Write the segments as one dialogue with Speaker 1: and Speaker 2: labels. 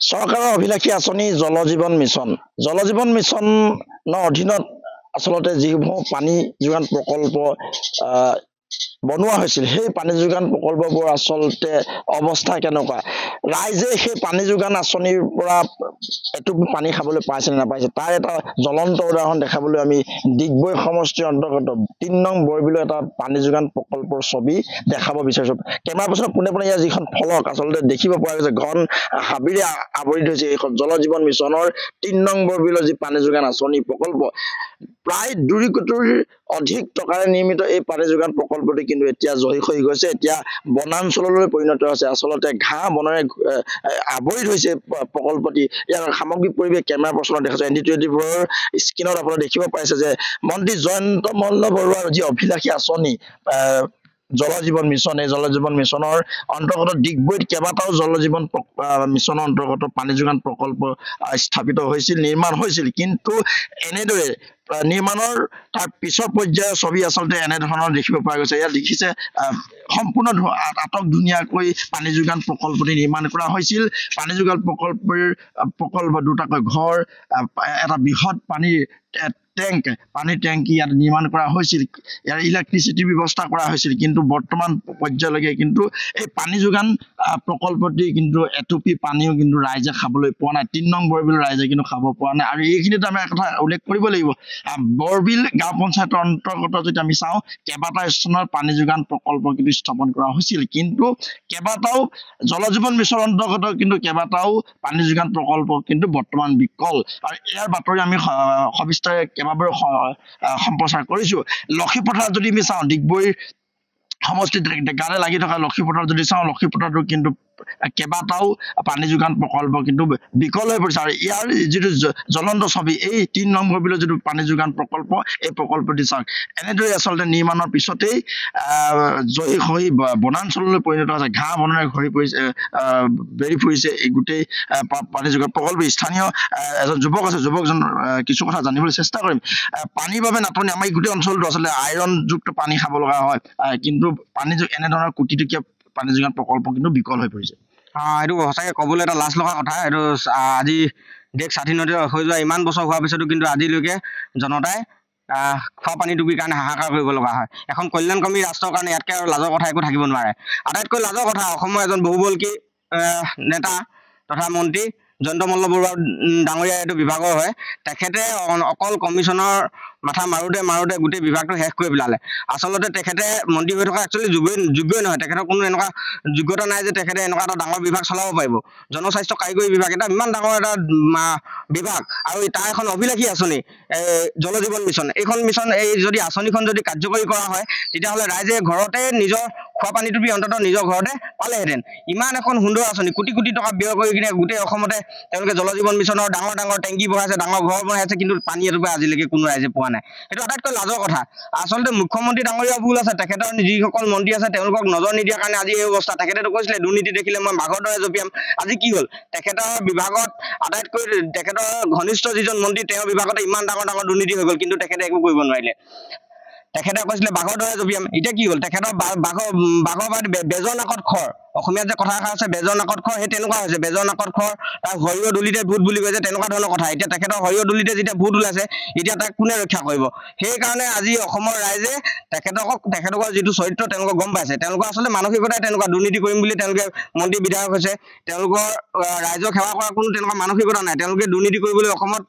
Speaker 1: চৰকাৰৰ অভিলাষী আঁচনি জল জীৱন মিছনৰ অধীনত আচলতে যিসমূহ পানী যোগান প্ৰকল্প বনোৱা হৈছিল সেই পানী যোগান প্ৰকল্পবোৰ আচলতে অৱস্থা কেনেকুৱা ৰাইজে সেই পানী যোগান আঁচনিৰ পৰা এটুপি পানী খাবলৈ পাইছে নে নাপাইছে তাৰ এটা জ্বলন্ত উদাহৰণ দেখাবলৈ আমি ডিগবৈ সমষ্টিৰ অন্তৰ্গত ৩ নং বৰবিলৰ এটা পানী যোগান প্ৰকল্পৰ ছবি দেখাব বিচাৰিছো কেমেৰা পাৰ্চন পোনে পোনে ইয়াৰ যিখন ফলক আচলতে দেখিব পোৱা গৈছে ঘন হাবিৰে আৱৰি ধৰিছে এইখন জল জীৱন মিছনৰ ৩ নং বৰবিলৰ যি পানী যোগান আঁচনি প্ৰকল্প প্ৰায় ২ কোটিৰ অধিক টকাৰে নিৰ্মিত এই পানী যোগান প্ৰকল্পটি কিন্তু এতিয়া জহি হৈ গৈছে এতিয়া বনাঞ্চললৈ পৰিণত হৈছে আচলতে ঘাঁহ বনেৰে আৱৰি ধৰিছে প্ৰকল্পটি ইয়াৰ সামগ্ৰিক পৰিৱেশ কেমেৰা পাৰ্চনত দেখাইছে ND24 স্ক্ৰীনত আপোনালোকে দেখিব পাইছে যে মন্ত্ৰী জয়ন্ত মল্ল বৰুৱাৰ যি অভিলাষী আঁচনি জল জীৱন মিছন এই জল জীৱন মিছনৰ অন্তৰ্গত ডিগবৈত কেইবাটাও জল জীৱন মিছনৰ অন্তৰ্গত পানী যোগান প্ৰকল্প স্থাপিত হৈছিল নিৰ্মাণ হৈছিল কিন্তু এনেদৰে নিৰ্মাণৰ তাৰ পিছৰ পৰ্যায়ৰ ছবি আচলতে এনেধৰণৰ দেখিব পোৱা গৈছে ইয়াত দেখিছে সম্পূৰ্ণ আটক ধুনীয়াকৈ পানী যোগান প্ৰকল্পটি নিৰ্মাণ কৰা হৈছিল পানী যোগান প্ৰকল্প দুটাকৈ ঘৰ এটা বৃহৎ পানীৰ পানীৰ টেংকি ইয়াত নিৰ্মাণ কৰা হৈছিল ইয়াৰ ইলেক্ট্ৰিচিটিৰ ব্যৱস্থা কৰা হৈছিল কিন্তু বৰ্তমান পৰ্যায়লৈকে কিন্তু এই পানী যোগান প্ৰকল্পটি কিন্তু এটুপি পানীও কিন্তু ৰাইজে খাবলৈ পোৱা নাই ৩ নং বৰবিল ৰাইজে কিন্তু খাব পোৱা নাই আৰু এইখিনিত আমি কথা উল্লেখ কৰিব লাগিব বৰবিল গাঁও পঞ্চায়তৰ অন্তৰ্গত যদি আমি চাওঁ কেইবাটাও স্থানৰ পানী যোগান প্ৰকল্প কিন্তু স্থাপন কৰা হৈছিল কিন্তু কেইবাটাও জল জীৱন মিছনৰ অন্তৰ্গত কিন্তু কেইবাটাও পানী যোগান প্ৰকল্প কিন্তু বৰ্তমান বিকল আৰু ইয়াৰ বাতৰি আমি সবিস্তাৰে কেইবাবাৰো সম্প্ৰচাৰ কৰিছো লক্ষীপথাৰত যদি আমি চাওঁ ডিগবৈ সমষ্টিত গাৰে লাগি থকা লক্ষীপথাৰত যদি চাওঁ লক্ষীপথাৰতো কিন্তু কেইবাটাও পানী যোগান প্ৰকল্প কিন্তু বিকল হৈ পৰিছে আৰু ইয়াৰ যিটো জ্বলন্ত ছবি এই ৩ নং বৰবিলৰ যিটো পানী যোগান প্ৰকল্প এই প্ৰকল্পটি চাওক এনেদৰে আচলতে নিৰ্মাণৰ পিছতেই জহি হৈ বনাঞ্চললৈ পৰিণত হৈছে ঘাঁহ বনেৰে ঘৰি পৰিছে বেৰি ফুৰিছে এই গোটেই পানী যোগান প্ৰকল্প স্থানীয় এজন যুৱক আছে যুৱকজন কিছু কথা জানিবলৈ চেষ্টা কৰিম পানীৰ বাবে নাটনি আমাৰ এই গোটেই অঞ্চলটো আচলতে আইৰণযুক্ত পানী খাব লগা হয় কিন্তু পানী এনেধৰণৰ কোটিটকীয়া পানী যোগান প্ৰকল্প কিন্তু বিকল হৈ পৰিছে
Speaker 2: এইটো সঁচাকৈ ক'বলৈ এটা লাজ লগা কথা এইটো আজি দেশ স্বাধীনতা হৈ যোৱা ইমান বছৰ হোৱাৰ পিছতো কিন্তু আজিলৈকে জনতাই খোৱা পানী টুপিৰ কাৰণে হাহাকাৰ কৰিব লগা হয় এখন কল্যাণকামী ৰাষ্ট্ৰৰ কাৰণে ইয়াতকৈ আৰু লাজৰ কথা একো থাকিব নোৱাৰে আটাইতকৈ লাজৰ কথা অসমৰ এজন বহুবল্কী নেতা তথা মন্ত্ৰী জয়ন্ত মল্ল বৰুৱা ডাঙৰীয়া এইটো বিভাগৰ হয় তেখেতে অকল কমিশ্যনৰ মাথা মাৰোতে গোটেই বিভাগটো শেষ কৰি পেলালে আচলতে তেখেতে মন্ত্ৰী হৈ থকা একচুৱেলি যোগ্যই নহয় তেখেতৰ কোনো এনেকুৱা যোগ্যতা নাই যে তেখেতে এনেকুৱা এটা ডাঙৰ বিভাগ চলাব পাৰিব জনস্বাস্থ্য কাৰিকৰী বিভাগ এটা ইমান ডাঙৰ এটা বিভাগ আৰু তাৰ এখন অভিলাষী আঁচনি জল জীৱন মিছন এইখন মিছন এই যদি আঁচনিখন যদি কাৰ্যকৰী কৰা হয় তেতিয়াহ'লে ৰাইজে ঘৰতে নিজৰ খোৱা পানী টুপি অন্ততঃ নিজৰ ঘৰতে পালেহেঁতেন ইমান এখন সুন্দৰ আঁচনি কোটি কোটি টকা ব্যয় কৰি কিনে গোটেই অসমতে তেওঁলোকে জল জীৱন মিছনৰ ডাঙৰ ডাঙৰ টেংকি বহাইছে ডাঙৰ ঘৰ বনাইছে কিন্তু পানী এটুপা আজিলৈকে কোনো ৰাইজে পোৱা নাই সেইটো আটাইতকৈ লাজৰ কথা আচলতে মুখ্যমন্ত্ৰী ডাঙৰীয়া ভুল আছে তেখেতৰ যিসকল মন্ত্ৰী আছে তেওঁলোকক নজৰ নিদিয়াৰ কাৰণে আজি এই অৱস্থা তেখেতেতো কৈছিলে দুৰ্নীতি দেখিলে মই বাঘৰ দৰে জঁপিয়াম আজি কি হ'ল তেখেতৰ বিভাগত আটাইতকৈ তেখেতৰ ঘনিষ্ঠ যিজন মন্ত্ৰী তেওঁৰ বিভাগতে ইমান ডাঙৰ ডাঙৰ দুৰ্নীতি হৈ গ'ল কিন্তু তেখেতে একো কৰিব নোৱাৰিলে তেখেতে কৈছিলে বাঘৰ দৰে জঁপিয়াম এতিয়া কি হ'ল তেখেতৰ বাঘৰ বেজৰ নাকত খৰ অসমীয়াত যে কথা এষাৰ আছে বেজৰ নাকত খৰ সেই তেনেকুৱা হৈছে বেজৰ নাকত খৰ তাৰ সৰিয়হ দলিতে ভূত বুলি কৈছে তেনেকুৱা ধৰণৰ কথা এতিয়া তেখেতৰ সৰিয়হ দলিতে যেতিয়া ভূত ওলাইছে এতিয়া তাক কোনে ৰক্ষা কৰিব সেইকাৰণে আজি অসমৰ ৰাইজে তেখেতকৰ যিটো চৰিত্ৰ তেওঁলোকক গম পাইছে তেওঁলোকৰ আচলতে মানসিকতাই তেনেকুৱা দুৰ্নীতি কৰিম বুলি তেওঁলোকে মন্ত্ৰী বিধায়ক হৈছে তেওঁলোকৰ ৰাইজক সেৱা কৰাৰ কোনো তেনেকুৱা মানসিকতা নাই তেওঁলোকে দুৰ্নীতি কৰিবলৈ অসমত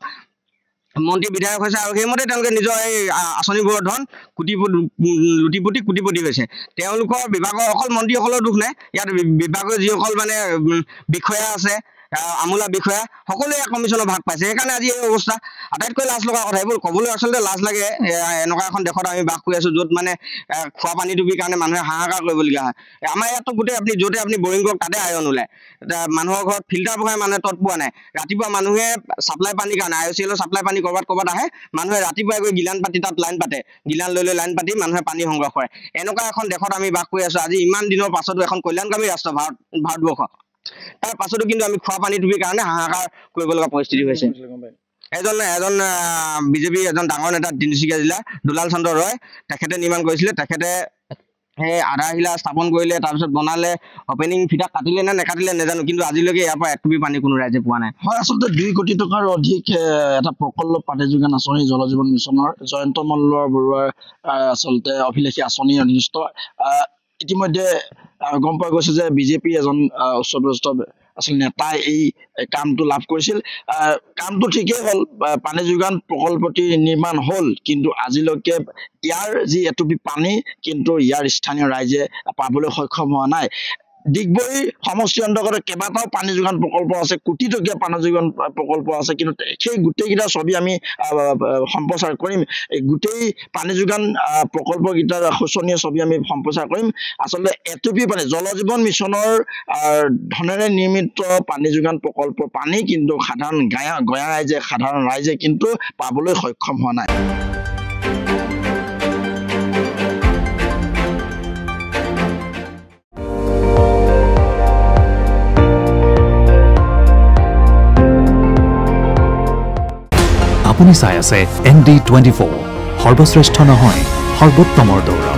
Speaker 2: মন্ত্ৰী বিধায়ক হৈছে আৰু সেইমতে তেওঁলোকে নিজৰ এই আঁচনিবোৰৰ ধন কোটিপতি হৈছে তেওঁলোকৰ বিভাগৰ অকল মন্ত্ৰীসকলৰ দুখ নাই ইয়াত বিভাগৰ যিসকল মানে বিষয়া আছে আমোলা বিষয়া সকলোৱে কমিশ্যনৰ ভাগ পাইছে সেইকাৰণে আজি এই অৱস্থা আটাইতকৈ লাজ লগা কথা এইবোৰ ক'বলৈ আচলতে লাজ লাগে এনেকুৱা এখন দেশত আমি বাস কৰি আছো য'ত মানে খোৱা পানী টুপিৰ কাৰণে মানুহে হাহাকাৰ কৰিবলগীয়া হয় আমাৰ ইয়াততো গোটেই আপুনি য'তে আপুনি বৰিং কৰক তাতে আইৰণ ওলায় মানুহৰ ঘৰত ফিল্টাৰ বহাই মানুহে তৎ পোৱা নাই ৰাতিপুৱা মানুহে ছাপ্লাই পানীৰ কাৰণে IOCL ছাপ্লাই পানী ক'ৰবাত আহে মানুহে ৰাতিপুৱাই গৈ গিলান পাতি তাত লাইন পাতে গিলান লৈ লাইন পাতি মানুহে পানী সংগ্ৰহ কৰে এনেকুৱা এখন দেশত আমি বাস কৰি আছো আজি ইমান দিনৰ পাছতো এখন কল্যাণকামী ৰাষ্ট্ৰ ভাৰতবৰ্ষ তাৰ পাছতো কিন্তু আমি খোৱা পানী টুপিৰ কাৰণে হাহাকাৰ কৰিব লগা পৰিস্থিতি হৈছে এজন বিজেপি এজন ডাঙৰ নেতা তিনিচুকীয়া জিলা দুলাল চন্দ্ৰ ৰয় তেখেতে নিৰ্মাণ কৰিছিলে তেখেতে সেই আধাৰশিলা স্থাপন কৰিলে, তাৰপিছত বনালে, অপেনিং ফিটা কাটিলে নে নেকাটিলে নাজানো, কিন্তু আজিলৈকে ইয়াৰ পৰা এটুপি পানী কোনো ৰাইজে পোৱা নাই।
Speaker 1: হয়, আচলতে 2 কোটি টকাৰ অধিক এটা প্ৰকল্প পানী যোগান আঁচনি জল জীৱন মিছনৰ জয়ন্ত মল্ল বৰুৱাৰ আচলতে অভিলেখী আঁচনি অধীনস্থ। ইতিমধ্যে গম পোৱা গৈছে যে বিজেপি এজন উচ্চপদস্থ আচলতে নেতাই এই কামটো লাভ কৰিছিল। কামটো ঠিকেই হ'ল, পানী যোগান প্ৰকল্পটি নিৰ্মাণ হ'ল, কিন্তু আজিলৈকে ইয়াৰ যি এটুপি পানী কিন্তু ইয়াৰ স্থানীয় ৰাইজে পাবলৈ সক্ষম হোৱা নাই। ডিগবৈ সমষ্টিৰ অন্তৰ্গত কেইবাটাও পানী যোগান প্ৰকল্প আছে, কোটি টকীয়া পানী যোগান প্ৰকল্প আছে, কিন্তু সেই গোটেইকেইটা ছবি আমি সম্প্ৰচাৰ কৰিম। গোটেই পানী যোগান প্ৰকল্পকেইটাৰ শোচনীয় ছবি আমি সম্প্ৰচাৰ কৰিম। আচলতে এটুপি পানী জল জীৱন মিছনৰ ধনেৰে নিৰ্মিত পানী যোগান প্ৰকল্প পানী কিন্তু সাধাৰণ ৰাইজে কিন্তু পাবলৈ সক্ষম হোৱা নাই।
Speaker 3: আপুনি চাই আছে ND24 সৰ্বশ্ৰেষ্ঠ নহয় সৰ্বোত্তমৰ দৌৰ।